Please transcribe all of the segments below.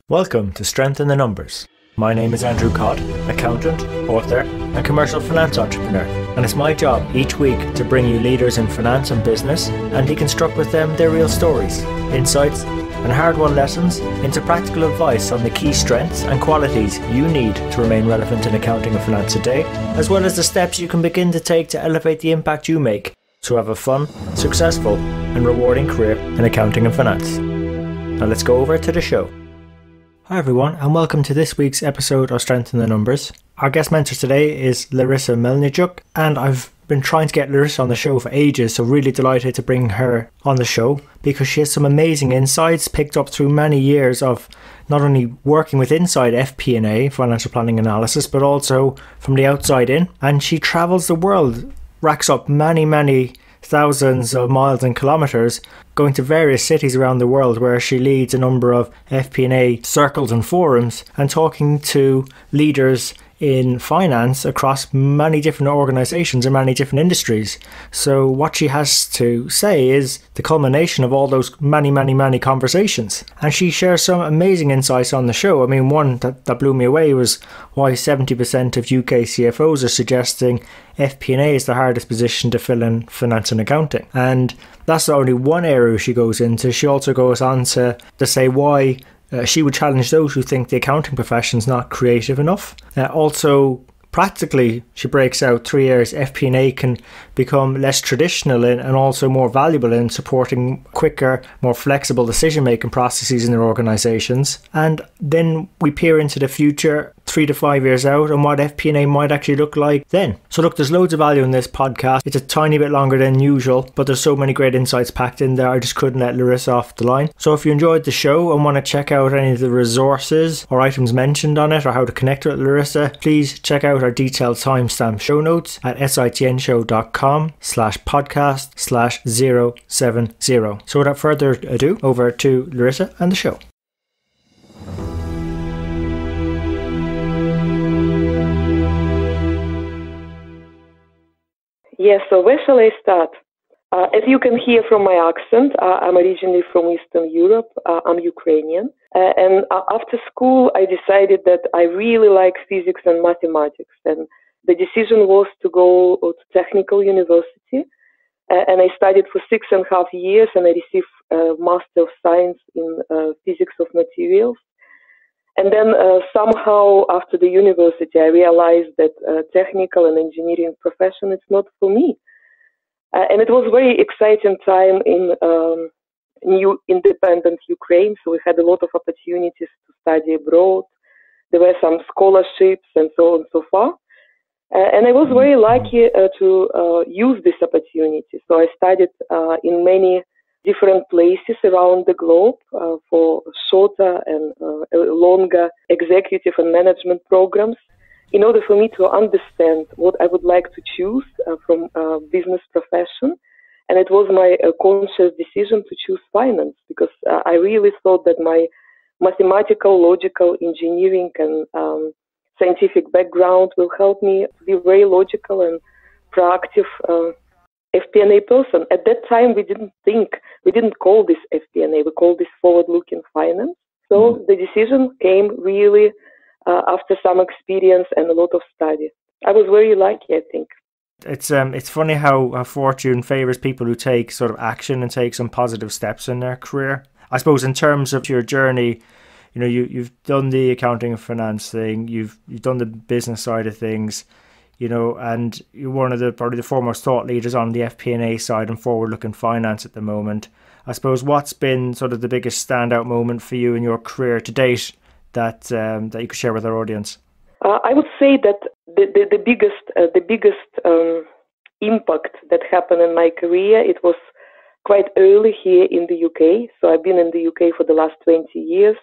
Welcome to Strength in the Numbers. My name is Andrew Codd, accountant, author, and commercial finance entrepreneur, and it's my job each week to bring you leaders in finance and business and deconstruct with them their real stories, insights, and hard-won lessons into practical advice on the key strengths and qualities you need to remain relevant in accounting and finance today, as well as the steps you can begin to take to elevate the impact you make to have a fun, successful, and rewarding career in accounting and finance. Now let's go over to the show. Hi everyone, and welcome to this week's episode of Strength in the Numbers. Our guest mentor today is Larysa Melnychuk, and I've been trying to get Larysa on the show for ages, so really delighted to bring her on the show because she has some amazing insights picked up through many years of not only working with inside FP&A, financial planning analysis, but also from the outside in. And she travels the world, racks up many thousands of miles and kilometers, going to various cities around the world where she leads a number of FP&A circles and forums and talking to leaders in finance across many different organizations and many different industries. So what she has to say is the culmination of all those many conversations. And she shares some amazing insights on the show. I mean, one that blew me away was why 70% of UK CFOs are suggesting FP&A is the hardest position to fill in finance and accounting. And that's only one area she goes into. She also goes on to say why she would challenge those who think the accounting profession is not creative enough. Also, practically, she breaks out 3 areas FP&A can become less traditional in and also more valuable in supporting quicker, more flexible decision-making processes in their organisations. And then we peer into the future, 3 to 5 years out, and what FP&A might actually look like then. So look, there's loads of value in this podcast. It's a tiny bit longer than usual, but there's so many great insights packed in there. I just couldn't let Larysa off the line. So if you enjoyed the show and want to check out any of the resources or items mentioned on it or how to connect with Larysa, please check out our detailed timestamp show notes at sitnshow.com/podcast/070. So without further ado, over to Larysa and the show. Yes, so where shall I start? As you can hear from my accent, I'm originally from Eastern Europe. I'm Ukrainian. And after school, I decided that I really like physics and mathematics. And the decision was to go to technical university. And I studied for 6.5 years, and I received a Master of Science in Physics of Materials. And then somehow after the university, I realized that technical and engineering profession is not for me. And it was a very exciting time in new independent Ukraine. So we had a lot of opportunities to study abroad. There were some scholarships and so on and so forth. And I was very lucky to use this opportunity. So I studied in many different places around the globe for shorter and longer executive and management programs in order for me to understand what I would like to choose from business profession. And it was my conscious decision to choose finance because I really thought that my mathematical, logical, engineering and scientific background will help me to be very logical and proactive FP&A person. At that time, we didn't call this FP&A, we called this forward-looking finance. So the decision came really after some experience and a lot of study. I was very lucky, I think. It's funny how fortune favours people who take sort of action and take some positive steps in their career. I suppose in terms of your journey, you know, you've done the accounting and finance thing, you've done the business side of things, you know, and you're one of probably the foremost thought leaders on the FP&A side and forward-looking finance at the moment. I suppose what's been sort of the biggest standout moment for you in your career to date that you could share with our audience? I would say that the biggest impact that happened in my career, it was quite early here in the UK. So I've been in the UK for the last 20 years.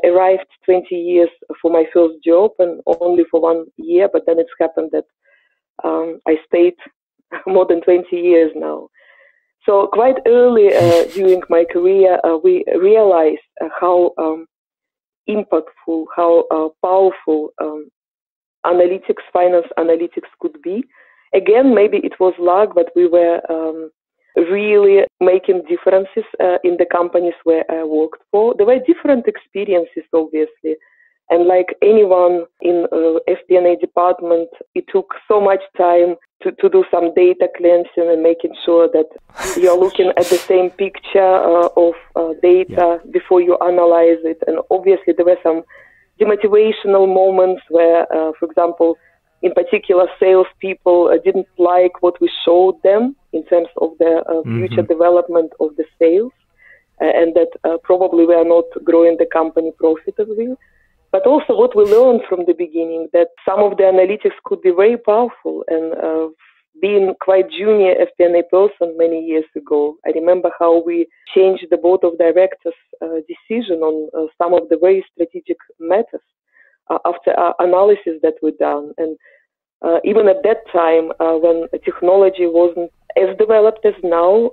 Arrived 20 years for my first job and only for 1 year, but then it's happened that I stayed more than 20 years now. So quite early during my career, we realized how impactful, how powerful finance analytics could be. Again, maybe it was luck, but we were really making differences in the companies where I worked for. There were different experiences, obviously. And like anyone in FP&A department, it took so much time to do some data cleansing and making sure that you're looking at the same picture of data before you analyze it. And obviously there were some demotivational moments where, for example, in particular, salespeople didn't like what we showed them in terms of the future development of the sales, and that probably we are not growing the company profitably. But also what we learned from the beginning, that some of the analytics could be very powerful. And being quite junior FP&A person many years ago, I remember how we changed the board of directors decision on some of the very strategic matters after analysis that we done. And even at that time, when technology wasn't as developed as now,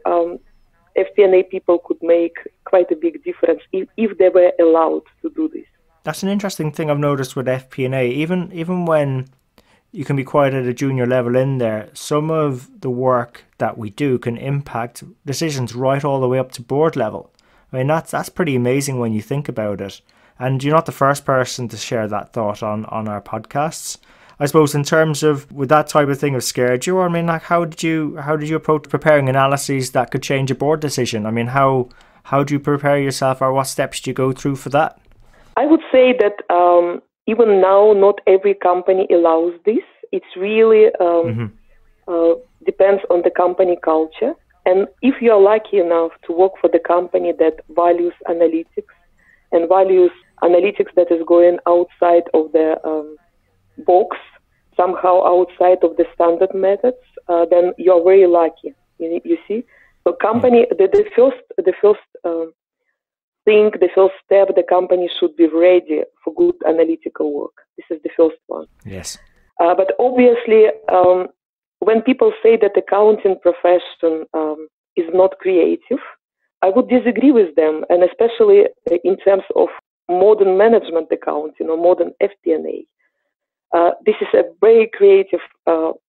FP&A people could make quite a big difference if they were allowed to do this. That's an interesting thing I've noticed with FP&A. Even when you can be quite at a junior level in there, some of the work that we do can impact decisions right all the way up to board level. I mean, that's pretty amazing when you think about it. And you're not the first person to share that thought on our podcasts. I suppose in terms of, would that type of thing have scared you? Or I mean, like, how did you approach preparing analyses that could change a board decision? I mean, how do you prepare yourself, or what steps do you go through for that? I would say that even now, not every company allows this. It's really depends on the company culture. And if you are lucky enough to work for the company that values analytics and values analytics that is going outside of the box, somehow outside of the standard methods, then you're very lucky. You see, so company the first thing, the first step, the company should be ready for good analytical work. This is the first one. Yes. But obviously, when people say that the accounting profession is not creative, I would disagree with them, and especially in terms of modern management accounting or modern FP&A. This is a very creative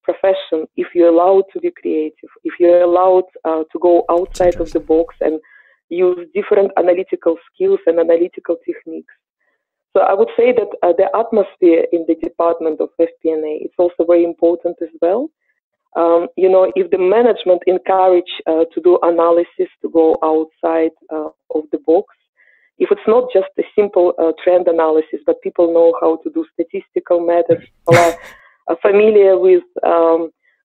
profession if you're allowed to be creative, if you're allowed to go outside of the box and use different analytical skills and analytical techniques. So I would say that the atmosphere in the department of FP&A is also very important as well. If the management encourage to do analysis, to go outside of the box, if it's not just a simple trend analysis, but people know how to do statistical methods, people are familiar with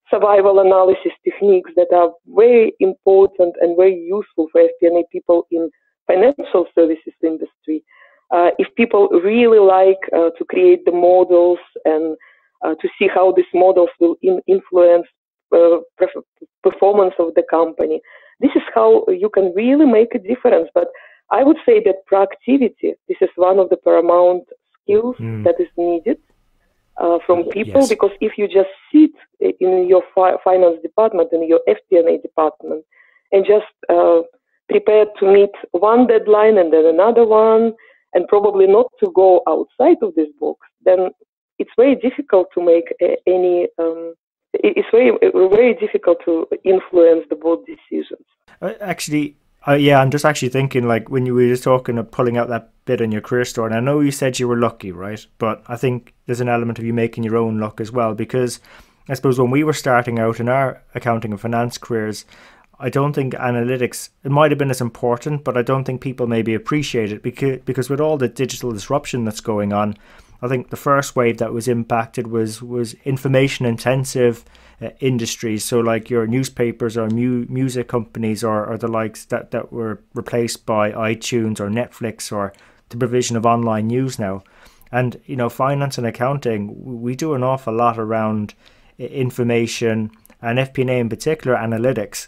survival analysis techniques that are very important and very useful for FP&A people in financial services industry. If people really like to create the models and to see how these models will influence performance of the company, this is how you can really make a difference. But I would say that proactivity, this is one of the paramount skills that is needed from people, because if you just sit in your finance department, in your FP&A department, and just prepare to meet one deadline and then another one, and probably not to go outside of this box, then it's very difficult to make it's very difficult to influence the board decisions. I'm just actually thinking, like, when you were just talking of pulling out that bit in your career story, and I know you said you were lucky, right? But I think there's an element of you making your own luck as well, because I suppose when we were starting out in our accounting and finance careers, I don't think analytics, it might have been as important, but I don't think people maybe appreciate it because with all the digital disruption that's going on, I think the first wave that was impacted was information intensive industries. So like your newspapers or music companies or the likes that were replaced by iTunes or Netflix or the provision of online news now. And, finance and accounting, we do an awful lot around information and FP&A in particular, analytics.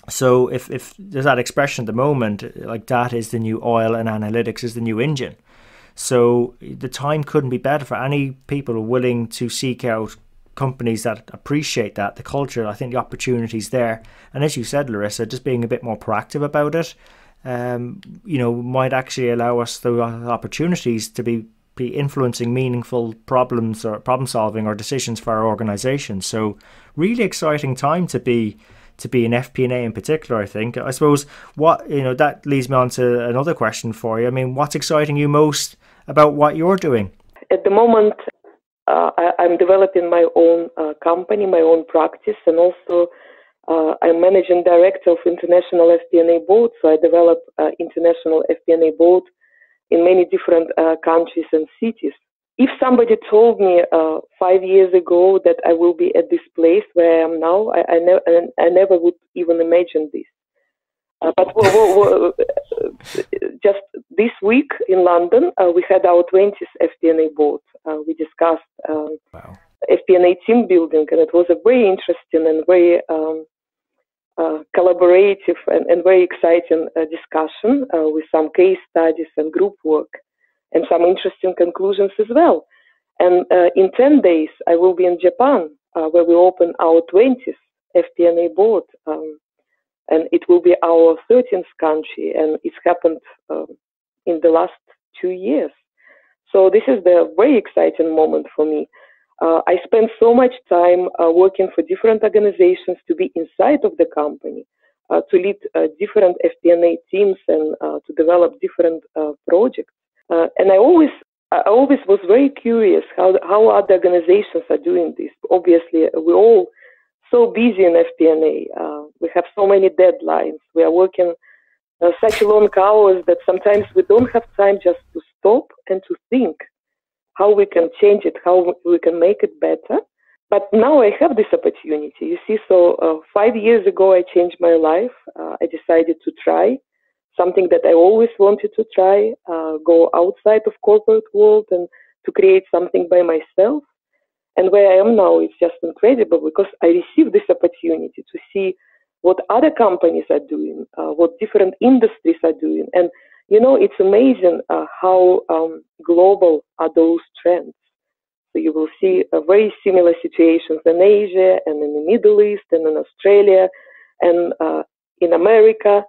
So if there's that expression at the moment, like data is the new oil and analytics is the new engine. So the time couldn't be better for any people willing to seek out companies that appreciate that, the culture. I think the opportunity's there. And as you said, Larysa, just being a bit more proactive about it, might actually allow us the opportunities to be influencing meaningful problems or problem solving or decisions for our organization. So really exciting time to be to be in FP&A in particular, I think. I suppose that leads me on to another question for you. I mean, what's exciting you most about what you're doing? At the moment, I'm developing my own company, my own practice, and also I'm managing director of International FP&A Board. So I develop international FP&A board in many different countries and cities. If somebody told me 5 years ago that I will be at this place where I am now, I never would even imagine this. But just this week in London, we had our 20th FP&A board. We discussed FP&A team building, and it was a very interesting and very collaborative and very exciting discussion with some case studies and group work and some interesting conclusions as well. And in 10 days, I will be in Japan, where we open our 20th FP&A board. And it will be our 13th country, and it's happened in the last 2 years. So this is the very exciting moment for me. I spend so much time working for different organizations to be inside of the company, to lead different FP&A teams and to develop different projects. And I always was very curious how other organizations are doing this. Obviously, we're all so busy in FP&A. We have so many deadlines. We are working such long hours that sometimes we don't have time just to stop and to think how we can change it, how we can make it better. But now I have this opportunity. You see, so 5 years ago, I changed my life. I decided to try something that I always wanted to try, go outside of corporate world and to create something by myself. And where I am now, it's just incredible because I received this opportunity to see what other companies are doing, what different industries are doing. And, it's amazing how global are those trends. So you will see very similar situations in Asia and in the Middle East and in Australia and in America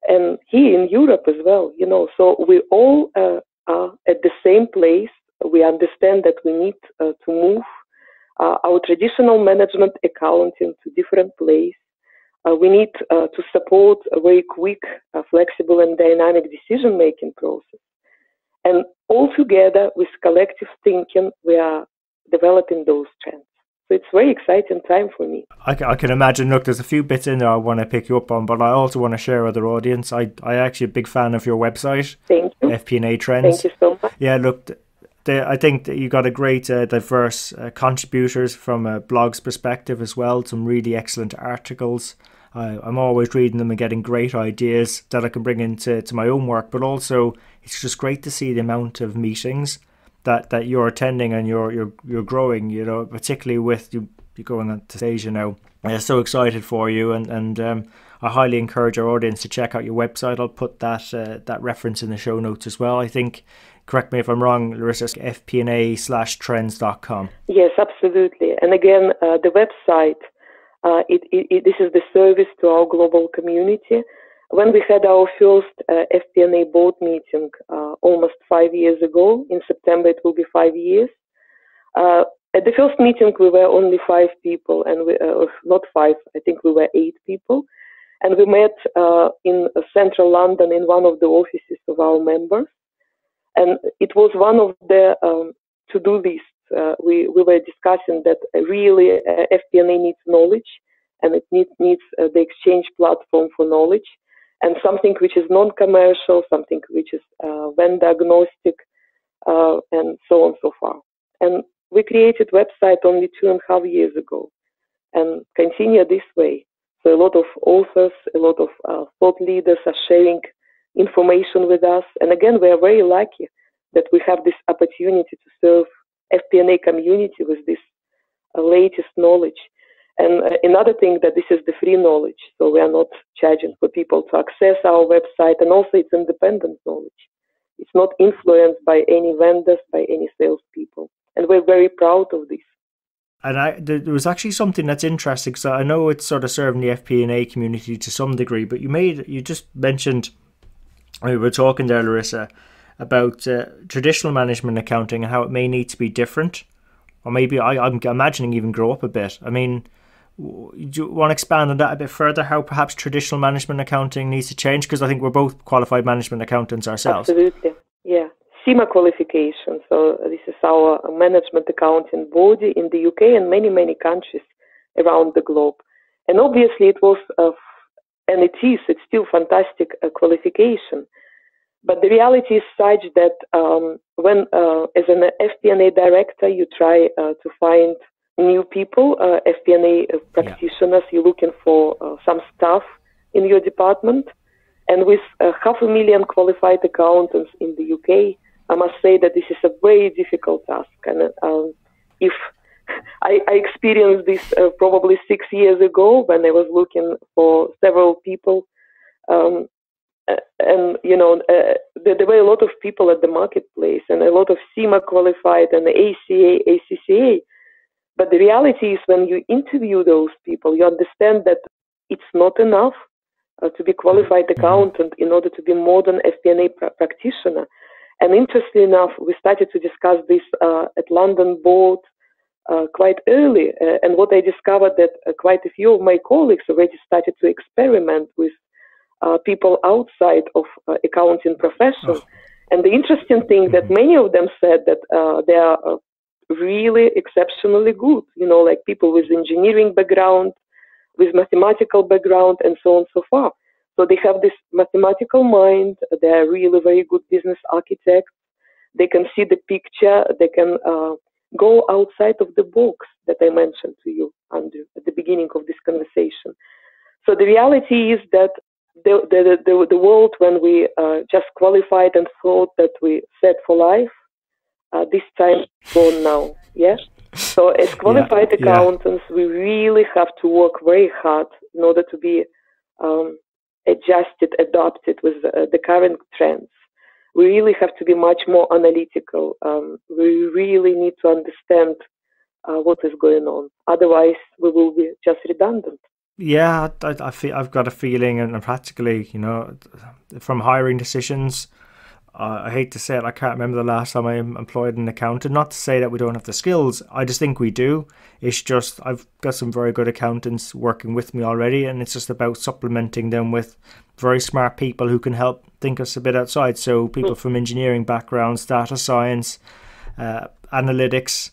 and here in Europe as well, So we all are at the same place. We understand that we need to move our traditional management accounting to different place. We need to support a very quick, flexible and dynamic decision-making process. And all together with collective thinking, we are developing those trends. So it's a very exciting time for me. I can imagine. Look, there's a few bits in there I want to pick you up on, but I also want to share with our audience. I actually a big fan of your website. Thank you. FP&A Trends. Thank you so much. Yeah, look, I think that you got a great diverse contributors from a blog's perspective as well. Some really excellent articles. I'm always reading them and getting great ideas that I can bring into my own work. But also, it's just great to see the amount of meetings that you're attending and you're growing. Particularly with you going on to Asia now. I'm so excited for you, and I highly encourage our audience to check out your website. I'll put that reference in the show notes as well. I think. Correct me if I'm wrong, Larysa, fpna/trends.com. Yes, absolutely. And again, the website, this is the service to our global community. When we had our first FP&A board meeting almost 5 years ago, in September it will be 5 years. At the first meeting, we were only 5 people, and not 5, I think we were 8 people. And we met in central London in one of the offices of our members. And it was one of the to-do lists. We were discussing that really FP&A needs knowledge, and it needs the exchange platform for knowledge, and something which is non-commercial, something which is vendor agnostic, and so on and so forth. And we created website only 2.5 years ago, and continue this way. So a lot of authors, a lot of thought leaders are sharing information with us. And again, we are very lucky that we have this opportunity to serve FP&A community with this latest knowledge. And another thing that this is the free knowledge. So we are not charging for people to access our website, and also it's independent knowledge. It's not influenced by any vendors, by any salespeople. And we're very proud of this. And there was actually something that's interesting, because I know it's sort of serving the FP&A community to some degree, but you just mentioned, we were talking there, Larysa, about traditional management accounting and how it may need to be different, or maybe I'm imagining even grow up a bit. I mean, Do you want to expand on that a bit further, how perhaps traditional management accounting needs to change? Because I think we're both qualified management accountants ourselves. Absolutely, yeah. CIMA qualification. So this is our management accounting body in the UK and many, many countries around the globe. And obviously it was, and it's still fantastic qualification. But the reality is such that when, as an FP&A director, you try to find new people, FP&A practitioners, you're looking for some staff in your department. And with 500,000 qualified accountants in the UK, I must say that this is a very difficult task. And if I experienced this probably 6 years ago when I was looking for several people, and there were a lot of people at the marketplace and a lot of CIMA qualified and ACA, ACCA. But the reality is when you interview those people, you understand that it's not enough to be qualified accountant in order to be modern FP&A practitioner. And interestingly enough, we started to discuss this at London board quite early. And what I discovered that quite a few of my colleagues already started to experiment with people outside of accounting profession. And the interesting thing that many of them said that they are really exceptionally good, like people with engineering background, with mathematical background, and so on and so forth. So they have this mathematical mind, they are really very good business architects, they can see the picture, they can go outside of the box that I mentioned to you, Andrew, at the beginning of this conversation. So the reality is that the world when we just qualified and thought that we set for life, this time is gone now, yes? So as qualified accountants, we really have to work very hard in order to be adjusted, adopted with the current trends. We really have to be much more analytical. We really need to understand what is going on. Otherwise, we will be just redundant. Yeah, I feel I've got a feeling, and practically, from hiring decisions, I hate to say it, I can't remember the last time I employed an accountant. Not to say that we don't have the skills, I just think we do. It's just I've got some very good accountants working with me already, and it's just about supplementing them with very smart people who can help think us a bit outside. So people from engineering backgrounds, data science, analytics,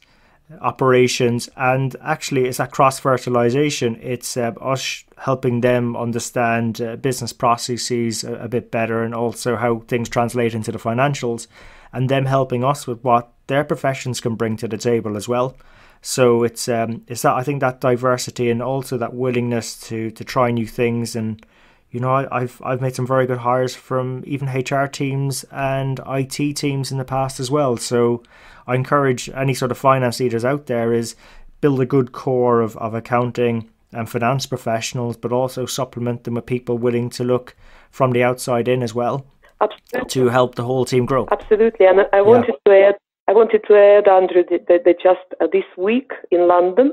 operations, and actually it's that cross-fertilization. It's us helping them understand business processes a bit better, and also how things translate into the financials, and them helping us with what their professions can bring to the table as well. So it's that, I think, that diversity and also that willingness to try new things. And I've made some very good hires from even HR teams and IT teams in the past as well. So I encourage any sort of finance leaders out there is build a good core of accounting and finance professionals, but also supplement them with people willing to look from the outside in as well. Absolutely. To help the whole team grow. Absolutely. And I wanted to add, Andrew, that just this week in London,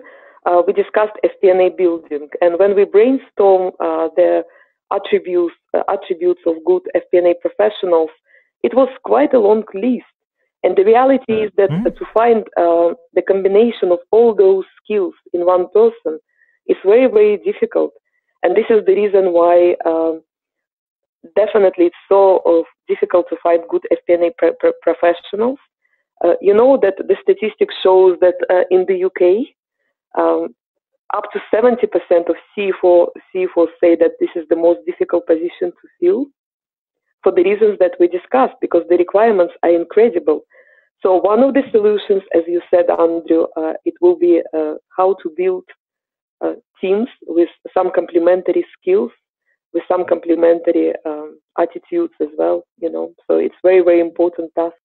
we discussed FP&A building. And when we brainstorm the attributes of good FP&A professionals, it was quite a long list. And the reality is that to find the combination of all those skills in one person is very, very difficult. And this is the reason why definitely it's so difficult to find good FP&A professionals. That the statistics shows that in the UK, up to 70% of CFOs say that this is the most difficult position to fill, for the reasons that we discussed, because the requirements are incredible. So one of the solutions, as you said, Andrew, it will be how to build teams with some complementary skills, with some complementary attitudes as well, So it's very, very important task.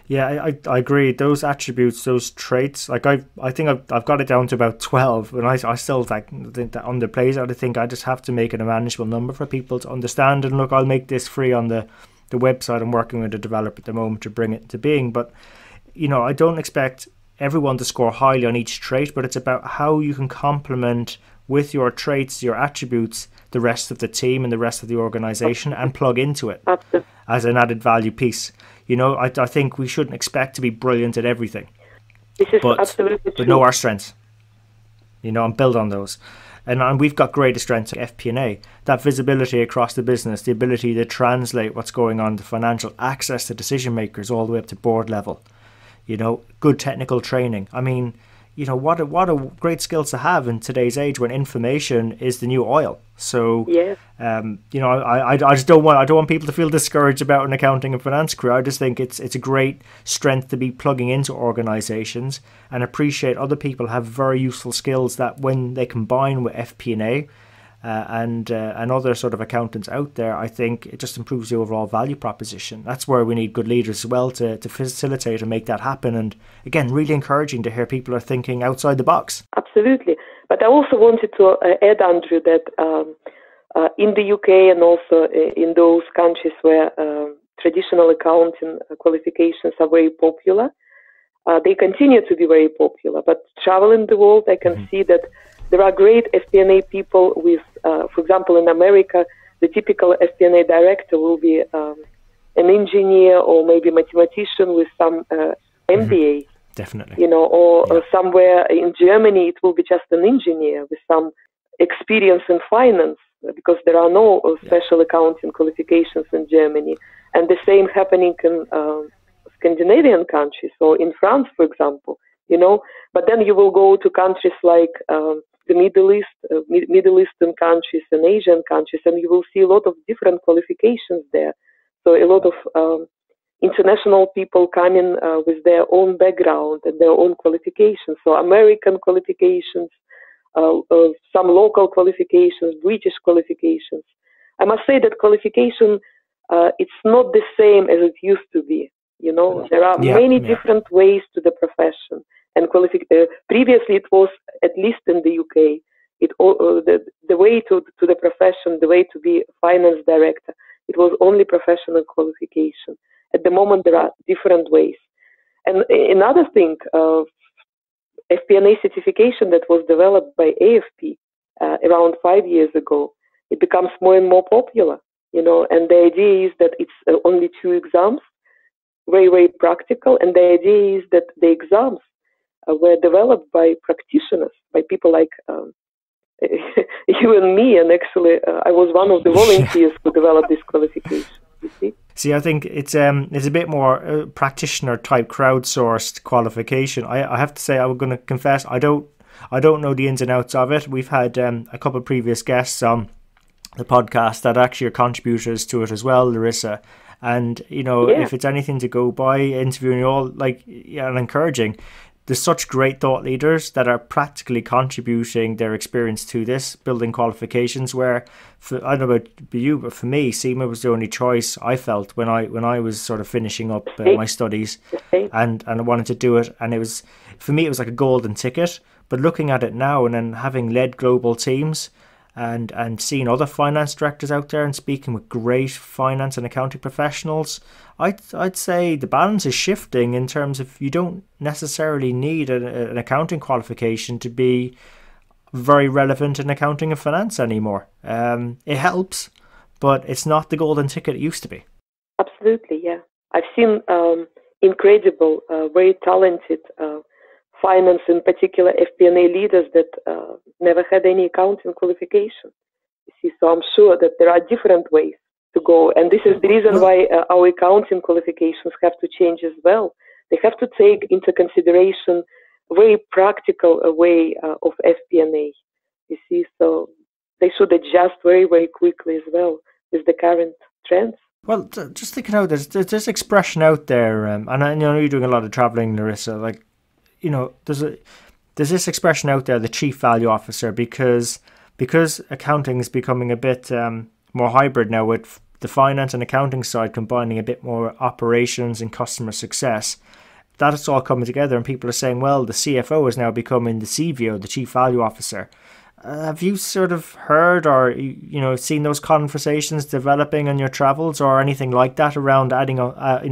Yeah, I agree. Those attributes, those traits, like I think I've got it down to about 12, and I still think that underplays it. I think I just have to make it a manageable number for people to understand. And look, I'll make this free on the website. I'm working with a developer at the moment to bring it into being. But, I don't expect everyone to score highly on each trait, but it's about how you can complement with your traits, your attributes, the rest of the team and the rest of the organization, and plug into it as an added value piece. I think we shouldn't expect to be brilliant at everything. This is absolutely true. But know our strengths, and build on those. And we've got greater strengths at FP&A, that visibility across the business, the ability to translate what's going on, the financial access to decision makers all the way up to board level, good technical training. I mean, what a great skills to have in today's age when information is the new oil. So, yes. I just don't want people to feel discouraged about an accounting and finance career. I just think it's a great strength to be plugging into organizations and appreciate other people have very useful skills that when they combine with FP&A and other sort of accountants out there, I think it just improves the overall value proposition. That's where we need good leaders as well to facilitate and make that happen. And again, really encouraging to hear people are thinking outside the box. Absolutely. But I also wanted to add, Andrew, that in the UK and also in those countries where traditional accounting qualifications are very popular, they continue to be very popular. But traveling the world, I can see that there are great FP&A people with, for example, in America, the typical FP&A director will be an engineer or maybe mathematician with some MBA. Definitely. Or somewhere in Germany, it will be just an engineer with some experience in finance, because there are no special accounting qualifications in Germany. And the same happening in Scandinavian countries or in France, for example, But then you will go to countries like the Middle Eastern countries and Asian countries, and you will see a lot of different qualifications there. So a lot of international people coming with their own background and their own qualifications. So American qualifications, some local qualifications, British qualifications. I must say that qualification, it's not the same as it used to be. There are many different ways to the profession. And previously it was, at least in the UK, the way to the profession, the way to be a finance director, it was only professional qualification. At the moment, there are different ways. And another thing, FP&A certification that was developed by AFP around 5 years ago, it becomes more and more popular, and the idea is that it's only 2 exams, very, very practical. And the idea is that the exams were developed by practitioners, by people like you and me. And actually, I was one of the volunteers who developed this qualification, you see. See, I think it's a bit more practitioner type crowdsourced qualification. I have to say, I'm going to confess, I don't know the ins and outs of it. We've had a couple of previous guests on the podcast that actually are contributors to it as well, Larysa. And if it's anything to go by, interviewing you all, and encouraging. There's such great thought leaders that are practically contributing their experience to this, building qualifications where, I don't know about you, but for me, CIMA was the only choice I felt when I was sort of finishing up my studies and I wanted to do it. And for me, it was like a golden ticket. But looking at it now and then having led global teams and seeing other finance directors out there and speaking with great finance and accounting professionals, I'd say the balance is shifting in terms of you don't necessarily need an accounting qualification to be very relevant in accounting and finance anymore. It helps, but it's not the golden ticket it used to be. Absolutely, yeah. I've seen incredible, very talented finance, in particular FP&A leaders that never had any accounting qualification. You see, so I'm sure that there are different ways to go, and this is the reason why our accounting qualifications have to change as well. They have to take into consideration a very practical way of FP&A. You see, so they should adjust very, very quickly as well with the current trends. Well, just thinking out, there's this expression out there, and I know you're doing a lot of traveling, Larysa. There's this expression out there, the chief value officer, because accounting is becoming a bit more hybrid now, with the finance and accounting side combining a bit more operations and customer success. That is all coming together, and people are saying, well, the CFO is now becoming the CVO, the chief value officer. Have you sort of heard or seen those conversations developing on your travels or anything like that around adding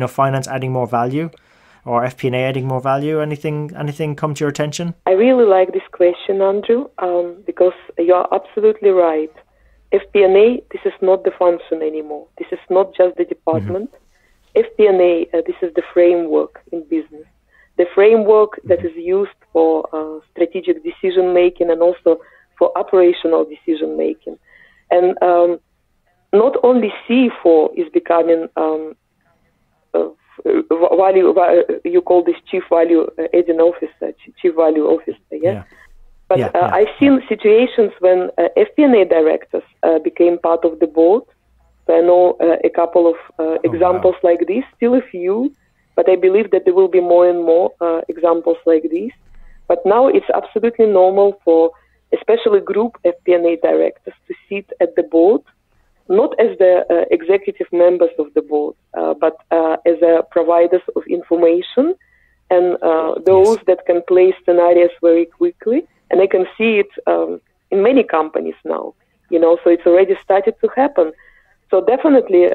finance adding more value? Or FP&A adding more value? Anything come to your attention? I really like this question, Andrew, because you are absolutely right. FP&A, this is not the function anymore. This is not just the department. FP&A, this is the framework in business. The framework that is used for strategic decision making and also for operational decision making. And not only CFO is becoming value, you call this chief value adding officer, chief value officer, yeah? But I've seen situations when FP&A directors became part of the board. So I know a couple of examples like this, still a few, but I believe that there will be more and more examples like this. But now it's absolutely normal for especially group FP&A directors to sit at the board, not as the executive members of the board, but as providers of information and those that can play scenarios very quickly. And I can see it in many companies now, so it's already started to happen. So definitely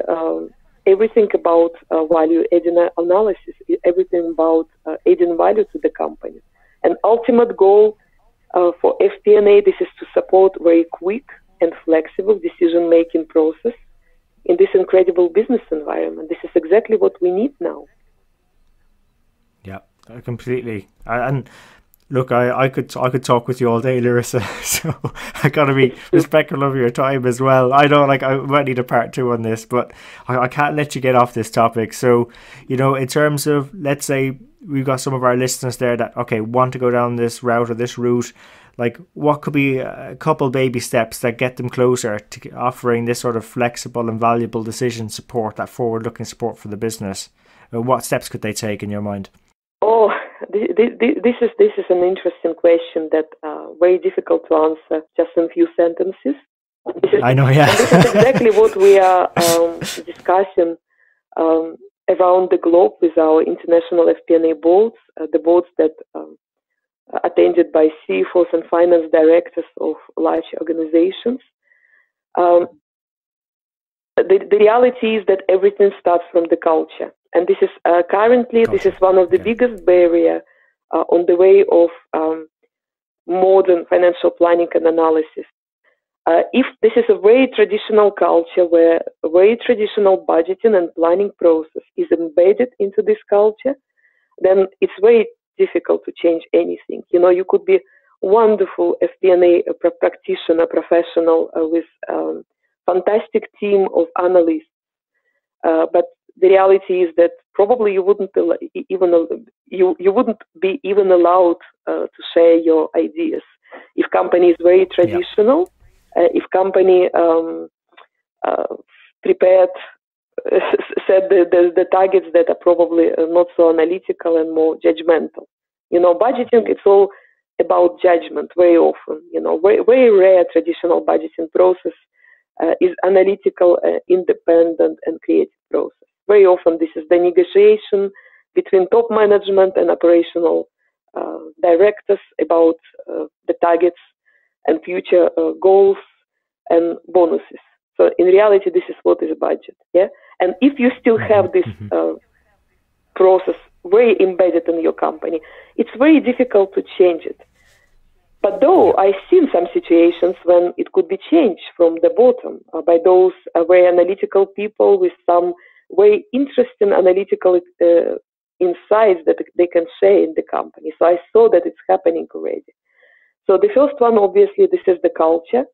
everything about value adding analysis, everything about adding value to the company. And ultimate goal for FP&A, this is to support very quick and flexible decision-making process in this incredible business environment. This is exactly what we need now. Yeah, completely. And look, I could talk with you all day, Larysa, so I got to be respectful of your time as well. I know, I might need a part 2 on this, but I can't let you get off this topic. So, in terms of, let's say we've got some of our listeners there that, want to go down this route or this route, what could be a couple baby steps that get them closer to offering this sort of flexible and valuable decision support, that forward-looking support for the business? What steps could they take in your mind? Oh, this is an interesting question that very difficult to answer just in a few sentences. I know, yeah. This is exactly what we are discussing around the globe with our international FP&A boards, the boards that attended by CFOs and finance directors of large organizations. The reality is that everything starts from the culture. And this is currently, this is one of the biggest barriers on the way of modern financial planning and analysis. If this is a very traditional culture where a very traditional budgeting and planning process is embedded into this culture, then it's very difficult to change anything. You could be wonderful FP&A practitioner, professional with fantastic team of analysts, but the reality is that probably you wouldn't be even allowed to share your ideas. If company is very traditional, if company prepared, set the targets that are probably not so analytical and more judgmental. Budgeting, it's all about judgment very often. Very, very rare traditional budgeting process is analytical, independent, and creative process. Very often this is the negotiation between top management and operational directors about the targets and future goals and bonuses. So in reality, this is what is a budget. Yeah, and if you still have this process very embedded in your company, it's very difficult to change it. But though I've seen some situations when it could be changed from the bottom by those very analytical people with some very interesting analytical insights that they can share in the company. So I saw that it's happening already. So the first one, obviously, this is the culture.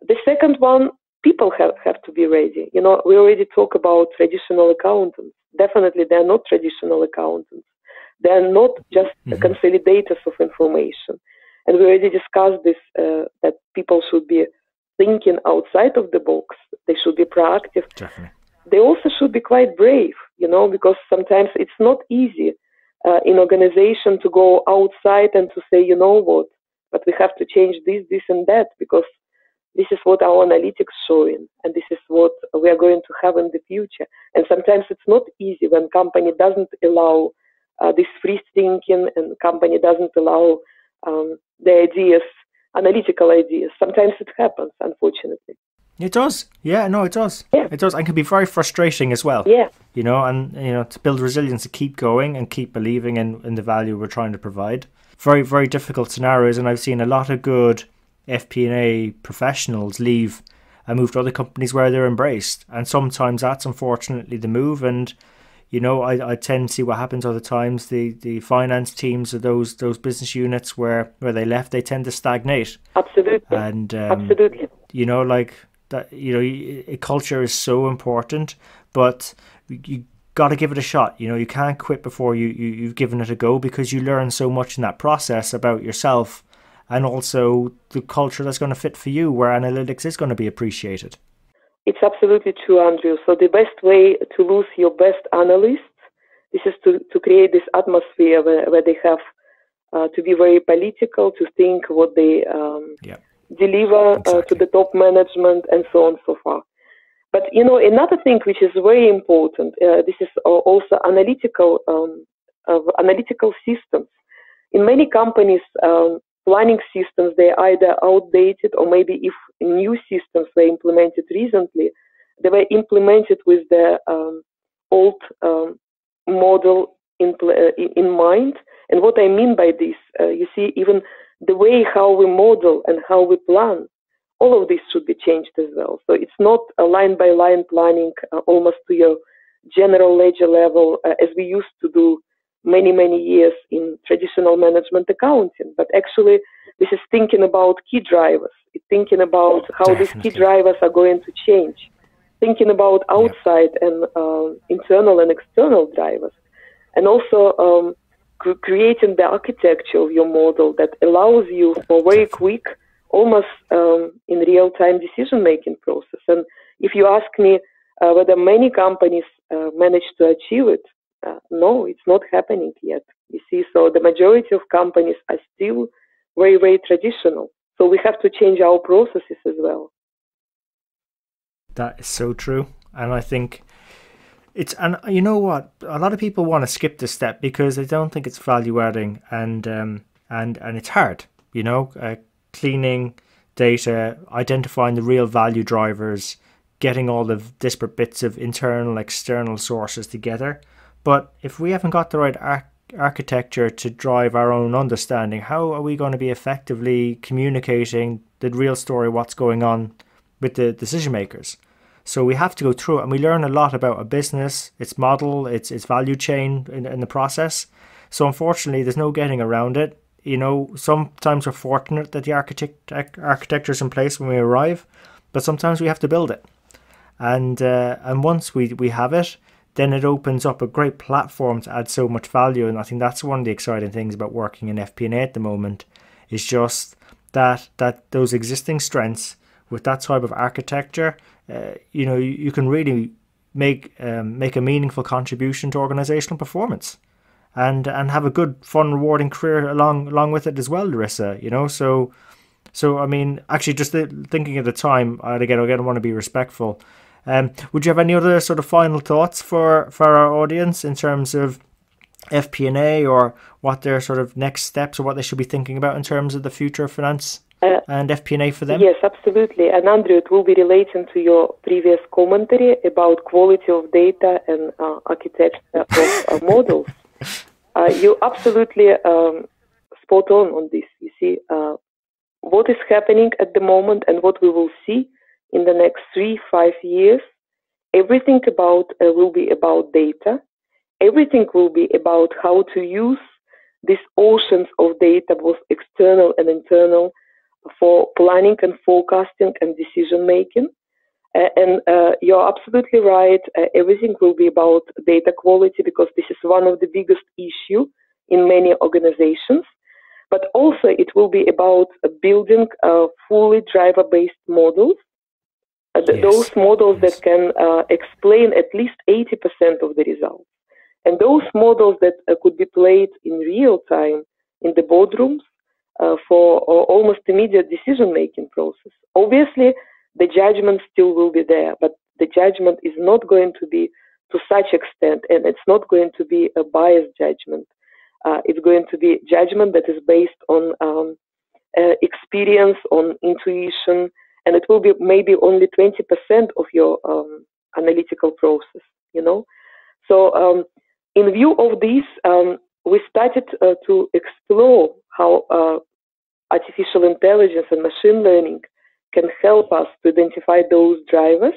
The second one, people have to be ready. We already talk about traditional accountants. Definitely, they're not traditional accountants. They're not just consolidators of information. And we already discussed this, that people should be thinking outside of the box. They should be proactive. Definitely. They also should be quite brave, because sometimes it's not easy in organization to go outside and to say, what, but we have to change this, and that, because this is what our analytics showing, and this is what we are going to have in the future. And sometimes it's not easy when company doesn't allow this free thinking, and company doesn't allow the ideas, analytical ideas. Sometimes it happens, unfortunately. It does. Yeah, no, it does. Yeah. It does, and can be very frustrating as well. Yeah. To build resilience, to keep going and keep believing in the value we're trying to provide. Very, very difficult scenarios, and I've seen a lot of good FP&A professionals leave and move to other companies where they're embraced. And sometimes that's unfortunately the move, and I tend to see what happens other times. The finance teams of those business units where they left, they tend to stagnate. Absolutely. And Absolutely. like that, culture is so important, but you got to give it a shot. You can't quit before you've given it a go, because you learn so much in that process about yourself and also the culture that's going to fit for you, where analytics is going to be appreciated. It's absolutely true, Andrew. So the best way to lose your best analysts, this is to create this atmosphere where they have to be very political, to think what they deliver to the top management, and so on and so forth. But another thing which is very important, this is also analytical systems. In many companies, planning systems, they're either outdated, or maybe if new systems were implemented recently, they were implemented with the old model in mind. And what I mean by this, you see, even the way how we model and how we plan, all of this should be changed as well. So it's not a line-by-line planning almost to your general ledger level, as we used to do many, many years in traditional management accounting. But actually, this is thinking about key drivers. It's thinking about how these key drivers are going to change. Thinking about outside and internal and external drivers. And also creating the architecture of your model that allows you for very quick, almost in real-time decision-making process. And if you ask me whether many companies manage to achieve it, no, it's not happening yet. You see, so the majority of companies are still very, very traditional. So we have to change our processes as well. That is so true. And I think and you know what? A lot of people want to skip this step because they don't think it's value adding, and it's hard, cleaning data, identifying the real value drivers, getting all the disparate bits of internal, external sources together. But if we haven't got the right architecture to drive our own understanding, how are we going to be effectively communicating the real story, what's going on with the decision makers? So we have to go through it, and we learn a lot about a business, its model, its value chain in the process. So unfortunately, there's no getting around it. Sometimes we're fortunate that the architecture is in place when we arrive, but sometimes we have to build it. And once we have it, then it opens up a great platform to add so much value. And I think that's one of the exciting things about working in FP&A at the moment, is just that those existing strengths with that type of architecture, you can really make a meaningful contribution to organizational performance, and have a good, fun, rewarding career along with it as well, Larysa. So I mean, actually, just thinking at the time, again, I want to be respectful. Would you have any other sort of final thoughts for our audience in terms of FP&A, or what their sort of next steps, or what they should be thinking about in terms of the future of finance and FP&A for them? Yes, absolutely. And Andrew, it will be relating to your previous commentary about quality of data and architecture of models. You're absolutely spot on this. You see, what is happening at the moment and what we will see in the next 3-5 years, everything will be about data. Everything will be about how to use these oceans of data, both external and internal, for planning and forecasting and decision making. And you're absolutely right. Everything will be about data quality, because this is one of the biggest issues in many organizations. But also it will be about building fully driver-based models. Those models that can explain at least 80% of the results. And those models that could be played in real time in the boardrooms for almost immediate decision-making process. Obviously, the judgment still will be there, but the judgment is not going to be to such extent, and it's not going to be a biased judgment. It's going to be judgment that is based on experience, on intuition, and it will be maybe only 20% of your analytical process, So in view of this, we started to explore how artificial intelligence and machine learning can help us to identify those drivers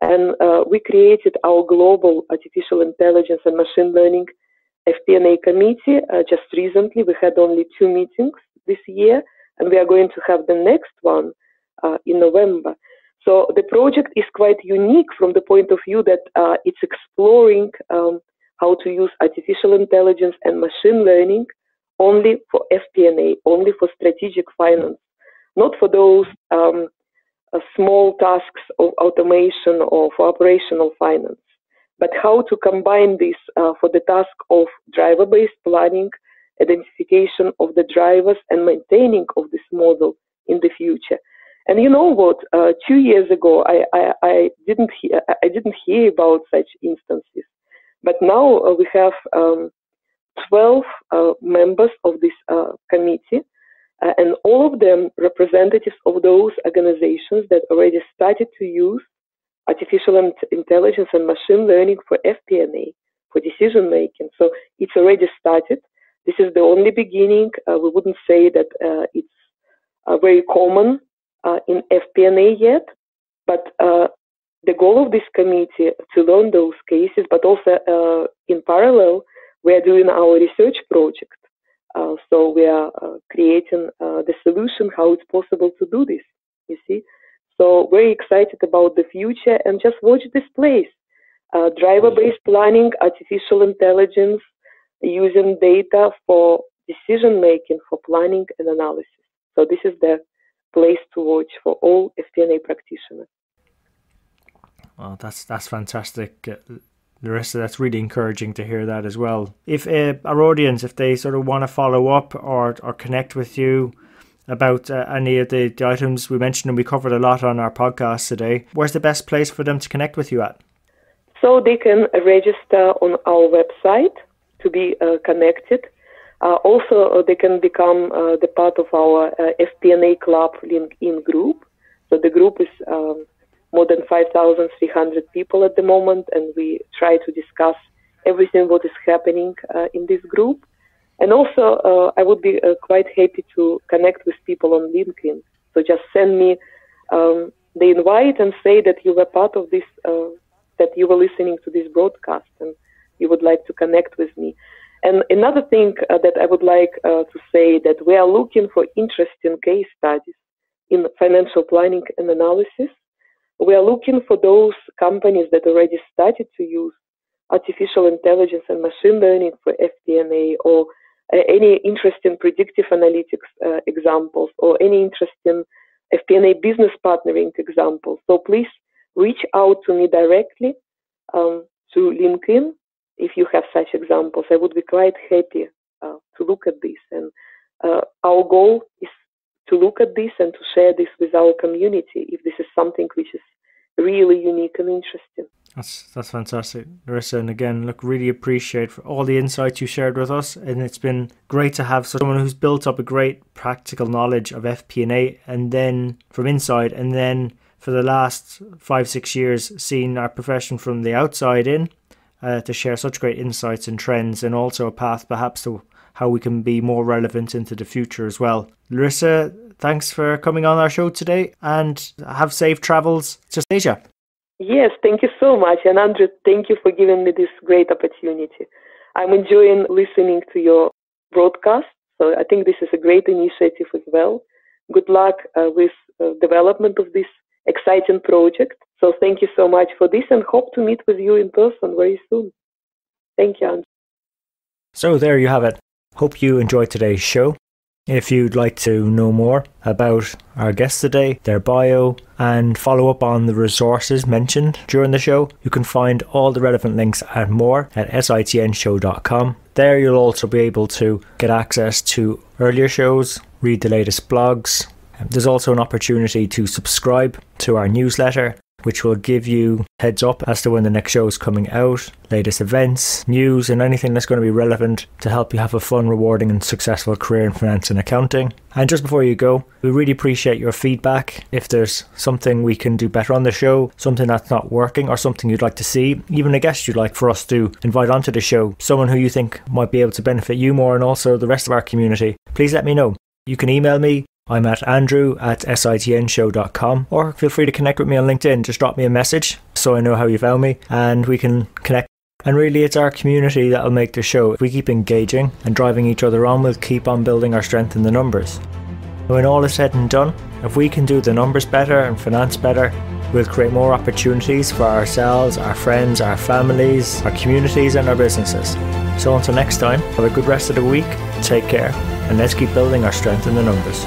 And we created our global artificial intelligence and machine learning FP&A committee just recently. We had only 2 meetings this year, and we are going to have the next one in November. So the project is quite unique from the point of view that it's exploring how to use artificial intelligence and machine learning only for FP&A, only for strategic finance, not for those small tasks of automation or for operational finance, but how to combine this for the task of driver-based planning, identification of the drivers, and maintaining of this model in the future. And you know what? 2 years ago, I didn't hear about such instances, but now we have 12 members of this committee, and all of them representatives of those organizations that already started to use artificial intelligence and machine learning for FP&A, for decision making. So it's already started. This is the only beginning. We wouldn't say that it's very common in FP&A yet, but the goal of this committee to learn those cases, but also in parallel, we are doing our research project. So we are creating the solution, how it's possible to do this, you see. So very excited about the future, and just watch this place. Driver-based planning, artificial intelligence, using data for decision-making, for planning and analysis. So this is the place to watch for all FP&A practitioners. Well, that's fantastic. Larysa, that's really encouraging to hear that as well. If our audience, if they sort of want to follow up or connect with you about any of the items we mentioned, and we covered a lot on our podcast today, where's the best place for them to connect with you at? So they can register on our website to be connected. Also, they can become the part of our FP&A Club LinkedIn group. So the group is more than 5,300 people at the moment, and we try to discuss everything what is happening in this group. And also, I would be quite happy to connect with people on LinkedIn. So just send me the invite and say that you were part of this, that you were listening to this broadcast and you would like to connect with me. And another thing that I would like to say, that we are looking for interesting case studies in financial planning and analysis. We are looking for those companies that already started to use artificial intelligence and machine learning for FP&A, or any interesting predictive analytics examples, or any interesting FP&A business partnering examples. So please reach out to me directly to LinkedIn if you have such examples. I would be quite happy to look at this. And our goal is to look at this and to share this with our community if this is something which is really unique and interesting. That's fantastic, Larysa. And again, look, really appreciate for all the insights you shared with us. And it's been great to have someone who's built up a great practical knowledge of FP&A, and then from inside, and then for the last 5-6 years, seen our profession from the outside in, to share such great insights and trends, and also a path perhaps to how we can be more relevant into the future as well. Larysa, thanks for coming on our show today, and have safe travels to Asia. Yes, thank you so much. And Andrew, thank you for giving me this great opportunity. I'm enjoying listening to your broadcast. So I think this is a great initiative as well. Good luck with development of this exciting project. So thank you so much for this, and hope to meet with you in person very soon. Thank you, Andrew. So there you have it. Hope you enjoyed today's show. If you'd like to know more about our guests today, their bio, and follow up on the resources mentioned during the show, you can find all the relevant links and more at sitnshow.com. There you'll also be able to get access to earlier shows, read the latest blogs. There's also an opportunity to subscribe to our newsletter, which will give you heads up as to when the next show is coming out, latest events, news, and anything that's going to be relevant to help you have a fun, rewarding and successful career in finance and accounting. And just before you go, we really appreciate your feedback. If there's something we can do better on the show, something that's not working, or something you'd like to see, even a guest you'd like for us to invite onto the show, someone who you think might be able to benefit you more and also the rest of our community, please let me know. You can email me I'm at andrew@sitnshow.com, or feel free to connect with me on LinkedIn. Just drop me a message so I know how you found me and we can connect. And really, it's our community that'll make the show. If we keep engaging and driving each other on, we'll keep on building our strength in the numbers. When all is said and done, if we can do the numbers better and finance better, we'll create more opportunities for ourselves, our friends, our families, our communities and our businesses. So until next time, have a good rest of the week, take care, and let's keep building our strength in the numbers.